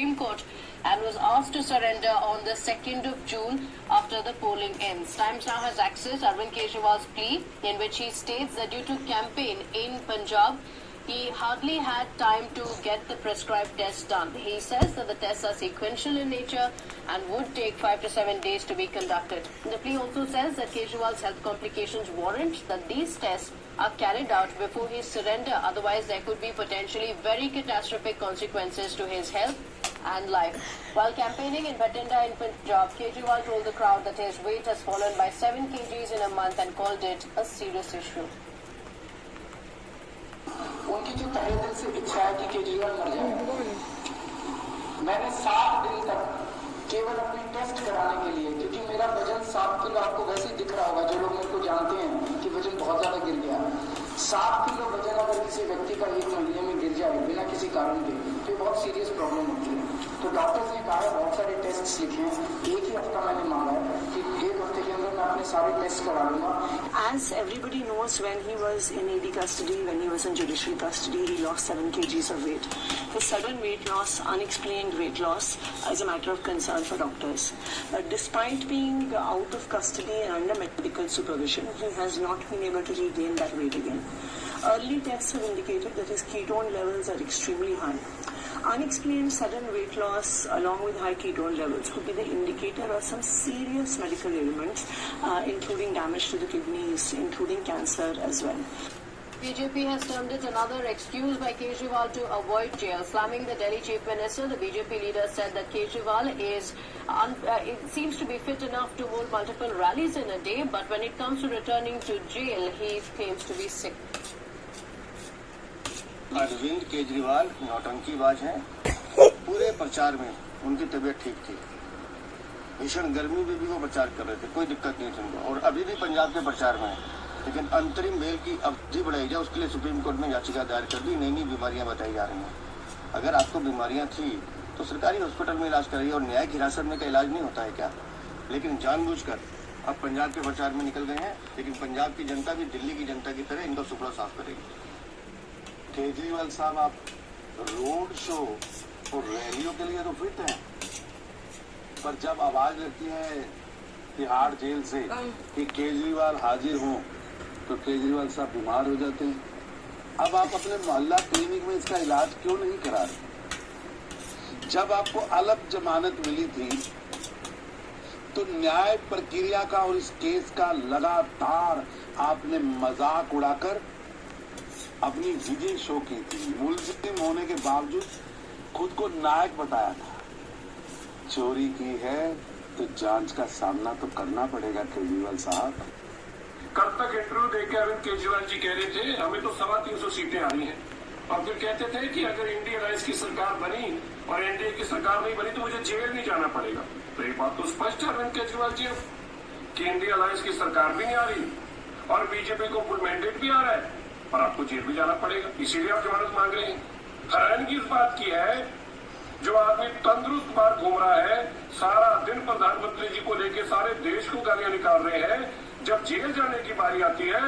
Supreme Court and was asked to surrender on the 2nd of June after the polling ends. Times Now has accessed Arvind Kejriwal's plea, in which he states that due to campaign in Punjab, he hardly had time to get the prescribed tests done. He says that the tests are sequential in nature and would take 5 to 7 days to be conducted. The plea also says that Kejriwal's health complications warrant that these tests are carried out before his surrender. Otherwise, there could be potentially very catastrophic consequences to his health and life. While campaigning in Bathinda in Punjab, Kejriwal told the crowd that his weight has fallen by 7 kgs in a month and called it a serious issue. उनकी जो तहे दिल से इच्छा है कि केजरीवाल मर जाए, मैंने 7 दिन तक केवल अपने टेस्ट कराने के लिए, क्योंकि मेरा वजन 7 किलो आपको वैसे ही दिख रहा होगा, जो लोग मेरे को जानते हैं कि वजन बहुत ज्यादा गिर गया। 7 किलो वजन अगर किसी व्यक्ति का 1 महीने में गिर जाए बिना किसी कारण के, तो बहुत सीरियस प्रॉब्लम होती है। तो डॉक्टर्स ने कहा है बहुत सारे टेस्ट लिखे हैं, 1 ही हफ्ता मैंने मांगा है कि 1 हफ्ते के अंदर मैं अपने सारे टेस्ट करा लूंगा। As everybody knows, when he was in ED custody, when he was in judiciary custody, he lost 7 kgs of weight. The sudden weight loss, unexplained weight loss, is a matter of concern for doctors. Despite being out of custody and under medical supervision, he has not been able to regain that weight again. Early tests have indicated that his ketone levels are extremely high. Unexplained sudden weight loss along with high ketone levels could be the indicator of some serious medical ailments, including damage to the kidneys, including cancer as well. BJP has termed it another excuse by Kejriwal to avoid jail. Slamming the Delhi Chief Minister, the BJP leader said that Kejriwal it seems to be fit enough to hold multiple rallies in a day, but when it comes to returning to jail, he claims to be sick. Arvind Kejriwal नौटंकीबाज हैं। पूरे प्रचार में उनकी तबीयत ठीक थी, भीषण गर्मी में भी वो प्रचार कर रहे थे, कोई दिक्कत नहीं थी उनको, और अभी भी पंजाब के प्रचार में है। लेकिन अंतरिम बेल की अवधि बढ़ाई जाए, उसके लिए सुप्रीम कोर्ट में याचिका दायर कर दी। नई नई बीमारियां बताई जा रही हैं। अगर आपको बीमारियां थी तो सरकारी हॉस्पिटल में इलाज कराइए, और न्यायिक हिरासत में का इलाज नहीं होता है क्या? लेकिन जानबूझकर अब पंजाब के प्रचार में निकल गए हैं। लेकिन पंजाब की जनता भी दिल्ली की जनता की तरह इनका सुपड़ा साफ करेगी। केजरीवाल साहब, आप रोड शो और रैलियों के लिए तो फिट हैं, पर जब आवाज लगती है तिहाड़ जेल से कि केजरीवाल हाजिर हों, तो केजरीवाल साहब बीमार हो जाते हैं। अब आप अपने मोहल्ला क्लिनिक में इसका इलाज क्यों नहीं करा रहे? जब आपको अलग जमानत मिली थी तो न्याय प्रक्रिया का और इस केस का लगातार आपने मजाक उड़ाकर अपनी विजय शो की थी। मुलजिम होने के बावजूद खुद को नायक बताया था। चोरी की है तो जांच का सामना तो करना पड़ेगा केजरीवाल साहब। कल तक इंटरव्यू देकर अरविंद केजरीवाल जी कह रहे थे हमें तो 325 सीटें आ रही हैं, और फिर कहते थे कि अगर इंडिया अलायंस की सरकार बनी और एनडीए की सरकार नहीं बनी तो मुझे जेल नहीं जाना पड़ेगा। तो एक बात तो स्पष्ट है अरविंद केजरीवाल जी कि इंडिया अलायंस की सरकार भी नहीं आ रही और बीजेपी को फुल मैंडेट भी आ रहा है, और आपको जेल भी जाना पड़ेगा, इसीलिए आप जमानत मांग रहे हैं। हैरानगी इस बात की है, जो आदमी तंदुरुस्त बाहर घूम रहा है, सारा दिन प्रधानमंत्री जी को लेकर सारे देश को गालियां निकाल रहे हैं, जब जेल जाने की बारी आती है